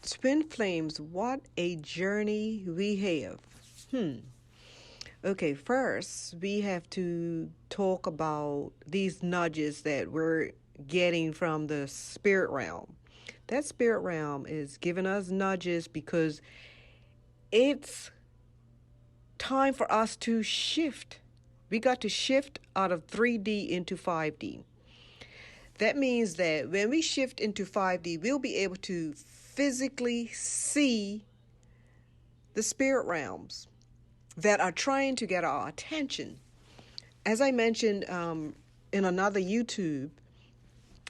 Twin flames, what a journey we have. Okay, first we have to talk about these nudges that we're getting from the spirit realm. That spirit realm is giving us nudges because it's time for us to shift. We got to shift out of 3D into 5D. That means that when we shift into 5D, we'll be able to physically see the spirit realms that are trying to get our attention. As I mentioned in another YouTube,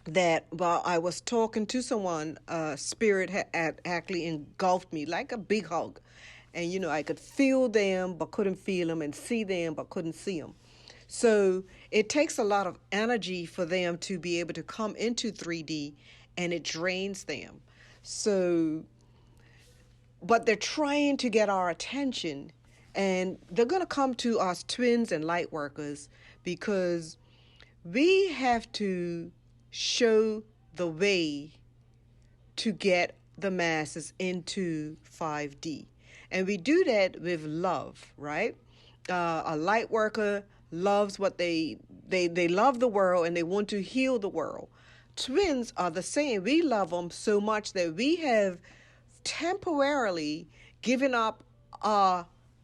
that while I was talking to someone, spirit had actually engulfed me like a big hug. And, I could feel them but couldn't feel them, and see them but couldn't see them. So it takes a lot of energy for them to be able to come into 3D, and it drains them. So, but they're trying to get our attention, and they're going to come to us twins and light workers because we have to show the way to get the masses into 5D. And we do that with love, right? A light worker loves what they love the world, and they want to heal the world. Twins are the same. We love them so much that we have temporarily given up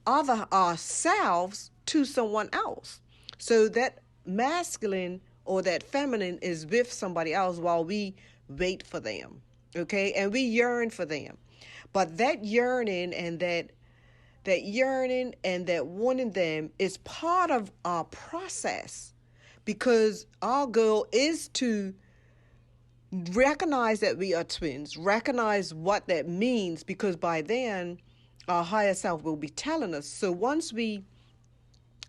ourselves to someone else. So that masculine or that feminine is with somebody else while we wait for them. Okay? And we yearn for them. But that yearning and that wanting them is part of our process, because our goal is to recognize that we are twins, recognize what that means, because by then our higher self will be telling us. So once we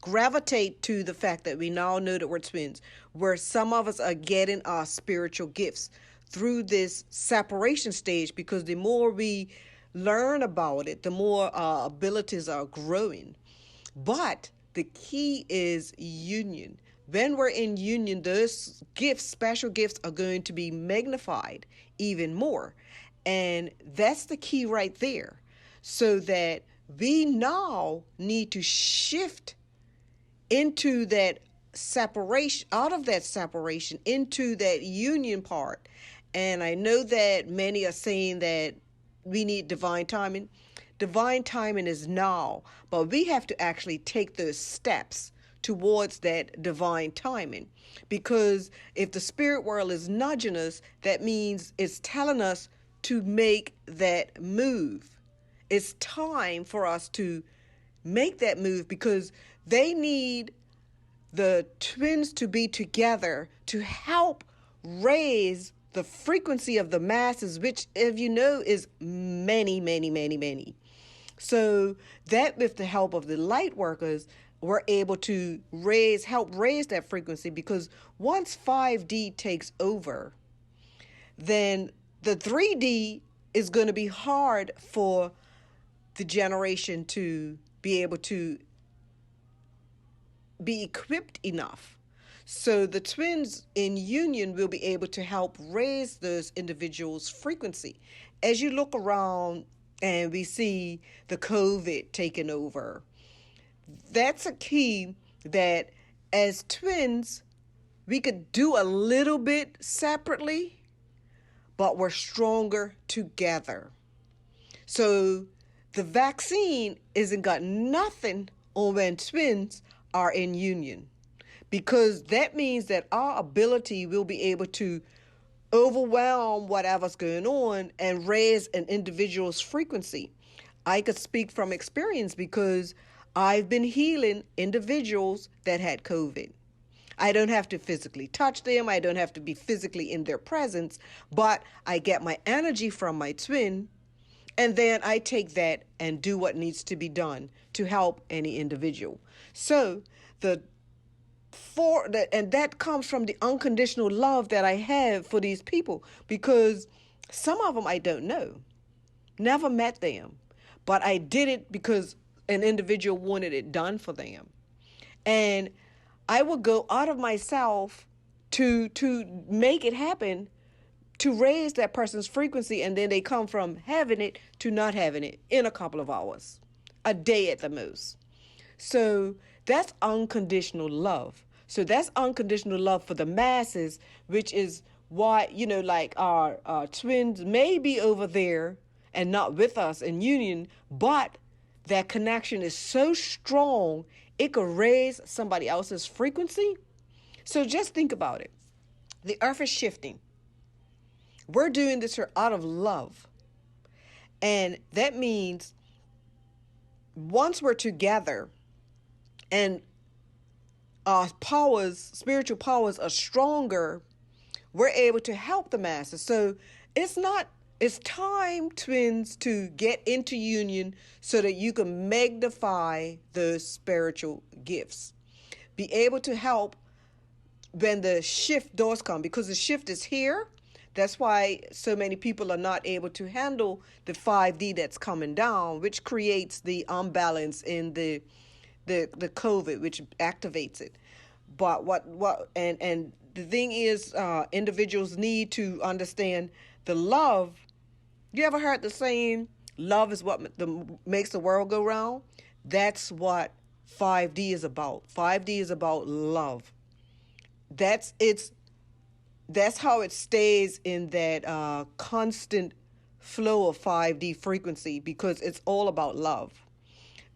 gravitate to the fact that we now know that we're twins, where some of us are getting our spiritual gifts through this separation stage, because the more we learn about it, the more our abilities are growing. But the key is union. When we're in union, those gifts, special gifts, are going to be magnified even more. And that's the key right there. So that we now need to shift into that separation, out of that separation, into that union part. And I know that many are saying that we need divine timing. Divine timing is now, but we have to actually take those steps towards that divine timing. Because if the spirit world is nudging us, that means it's telling us to make that move. It's time for us to make that move, because they need the twins to be together to help raise the frequency of the masses, which, if you know, is many, many, many, many. So that with the help of the light workers, we're able to help raise that frequency, because once 5D takes over, then the 3D is going to be hard for the generation to be able to be equipped enough. So the twins in union will be able to help raise those individuals' frequency. As you look around and we see the COVID taking over, that's a key that as twins, we could do a little bit separately, but we're stronger together. So the vaccine isn't got nothing on when twins are in union, because that means that our ability will be able to overwhelm whatever's going on and raise an individual's frequency. I could speak from experience because I've been healing individuals that had COVID. I don't have to physically touch them. I don't have to be physically in their presence, but I get my energy from my twin, and then I take that and do what needs to be done to help any individual. So and that comes from the unconditional love that I have for these people, because some of them I don't know, never met them, but I did it because an individual wanted it done for them. And I would go out of myself to make it happen to raise that person's frequency, and then they come from having it to not having it in a couple of hours, a day at the most. So that's unconditional love. So that's unconditional love for the masses, which is why, like our twins may be over there and not with us in union, but that connection is so strong, it could raise somebody else's frequency. So just think about it. The earth is shifting. We're doing this out of love. And that means once we're together and our spiritual powers are stronger, we're able to help the masses. So it's time, twins, to get into union so that you can magnify those spiritual gifts. Be able to help when the shift does come, because the shift is here. That's why so many people are not able to handle the 5D that's coming down, which creates the imbalance in the COVID, which activates it. But and the thing is, individuals need to understand the love. You ever heard the saying, love is what makes the world go round? That's what 5D is about. 5D is about love. That's how it stays in that constant flow of 5D frequency, because it's all about love.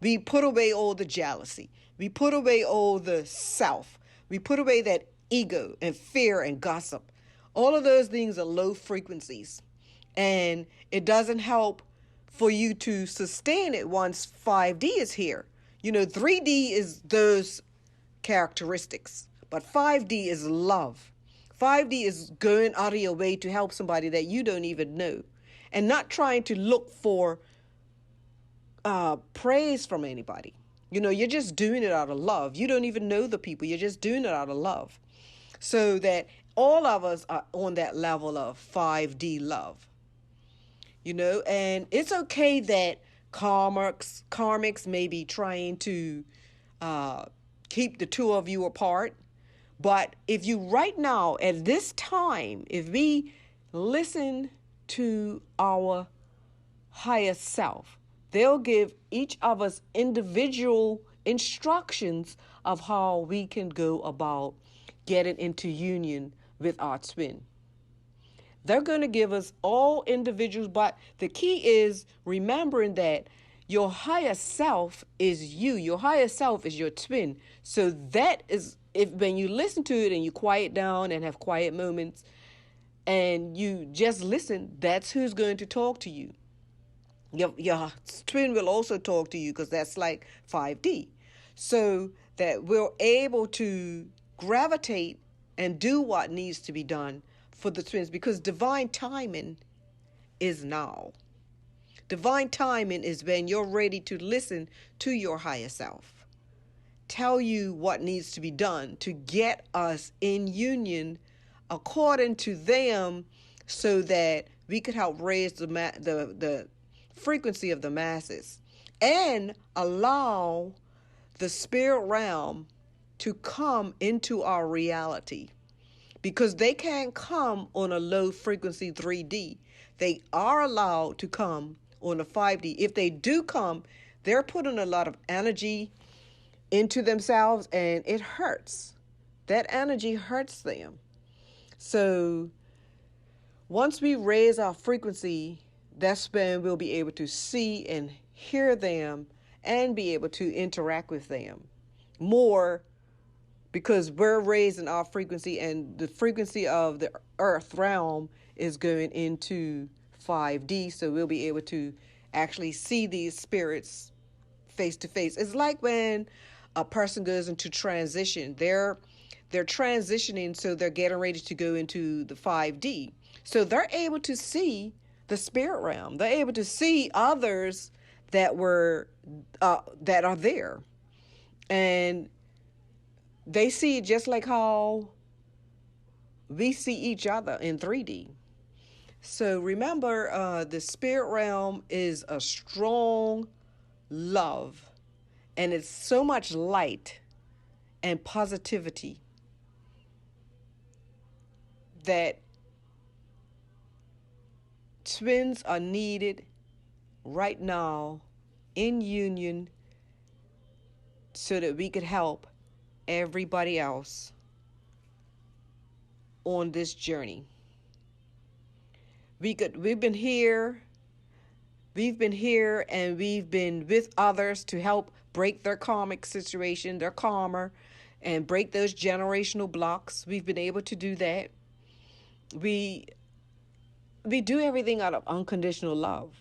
We put away all the jealousy. We put away all the self. We put away that ego and fear and gossip. All of those things are low frequencies. And it doesn't help for you to sustain it once 5D is here. 3D is those characteristics, but 5D is love. 5D is going out of your way to help somebody that you don't even know, and not trying to look for praise from anybody. You're just doing it out of love. You don't even know the people. You're just doing it out of love. So that all of us are on that level of 5D love. And it's okay that karmics may be trying to keep the two of you apart. But if you right now, at this time, if we listen to our higher self, they'll give each of us individual instructions of how we can go about getting into union with our twin. They're going to give us all individuals, but the key is remembering that your higher self is you. Your higher self is your twin. So that is, when you listen to it and you quiet down and have quiet moments and you just listen, that's who's going to talk to you. Your twin will also talk to you, because that's like 5D. So that we're able to gravitate and do what needs to be done for the twins, because divine timing is now. Divine timing is when you're ready to listen to your higher self, tell you what needs to be done to get us in union according to them, so that we could help raise the frequency of the masses and allow the spirit realm to come into our reality, because they can't come on a low frequency 3D. They are allowed to come on a 5D. If they do come, they're putting a lot of energy into themselves, and it hurts. That energy hurts them. So once we raise our frequency, that's when we'll be able to see and hear them and be able to interact with them more, because we're raising our frequency, and the frequency of the earth realm is going into 5D. So we'll be able to actually see these spirits face to face. It's like when a person goes into transition. They're transitioning, so they're getting ready to go into the 5D. So they're able to see the spirit realm. They're able to see others that are there, and they see it just like how we see each other in 3D. So remember, the spirit realm is a strong love, and it's so much light and positivity that Twins are needed right now in union so that we could help everybody else on this journey. We've been here and we've been with others to help break their karmic situation, their karma, and break those generational blocks. We've been able to do that. We do everything out of unconditional love.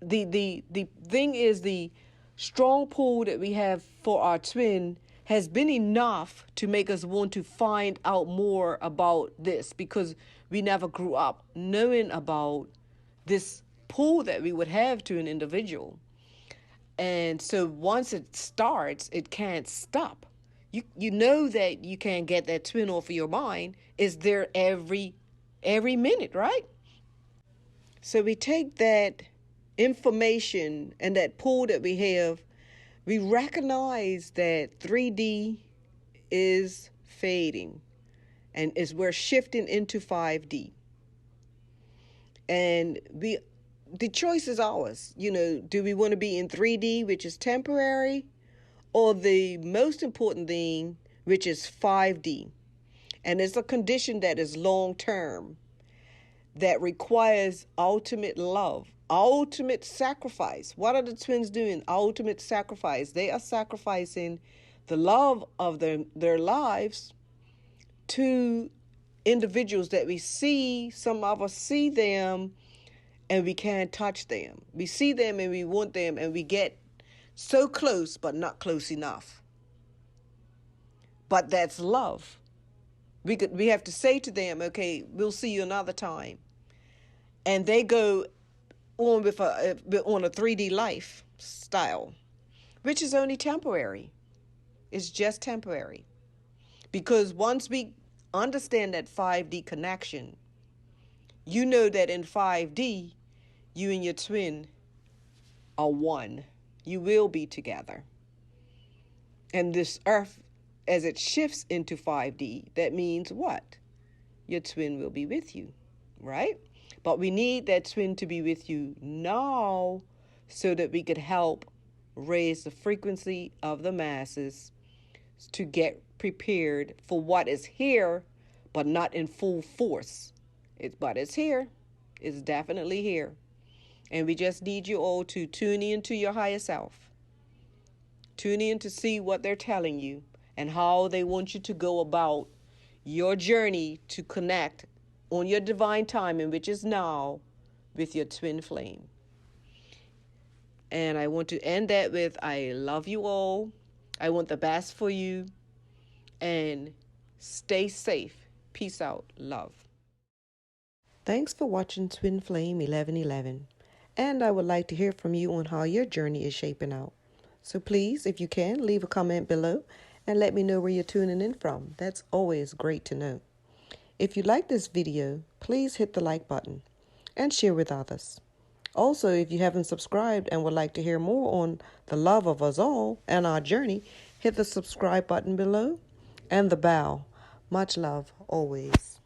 The thing is, the strong pull that we have for our twin has been enough to make us want to find out more about this, because we never grew up knowing about this pull that we would have to an individual. And so once it starts, it can't stop. You know that you can't get that twin off of your mind. It's there every minute, right? So we take that information and that pull that we have, we recognize that 3D is fading and we're shifting into 5D. And the choice is ours. Do we want to be in 3D, which is temporary, or the most important thing, which is 5D? And it's a condition that is long term, that requires ultimate love, ultimate sacrifice. What are the twins doing? Ultimate sacrifice. They are sacrificing the love of their lives to individuals that we see. Some of us see them and we can't touch them. We see them and we want them, and we get so close but not close enough. But that's love. We have to say to them, okay, we'll see you another time. And they go on with a 3D lifestyle, which is only temporary. It's just temporary. Because once we understand that 5D connection, you know that in 5D, you and your twin are one. You will be together. And this earth, as it shifts into 5D, that means what? Your twin will be with you, right? But we need that twin to be with you now so that we could help raise the frequency of the masses to get prepared for what is here, but not in full force. But it's here. It's definitely here. And we just need you all to tune in to your higher self. Tune in to see what they're telling you and how they want you to go about your journey to connect on your divine timing, which is now, with your twin flame. And I want to end that with, I love you all. I want the best for you. And stay safe. Peace out. Love. Thanks for watching Twin Flame 1111. And I would like to hear from you on how your journey is shaping out. So please, if you can, leave a comment below and let me know where you're tuning in from. That's always great to know. If you like this video, please hit the like button and share with others. Also, if you haven't subscribed and would like to hear more on the love of us all and our journey, hit the subscribe button below and the bell. Much love always.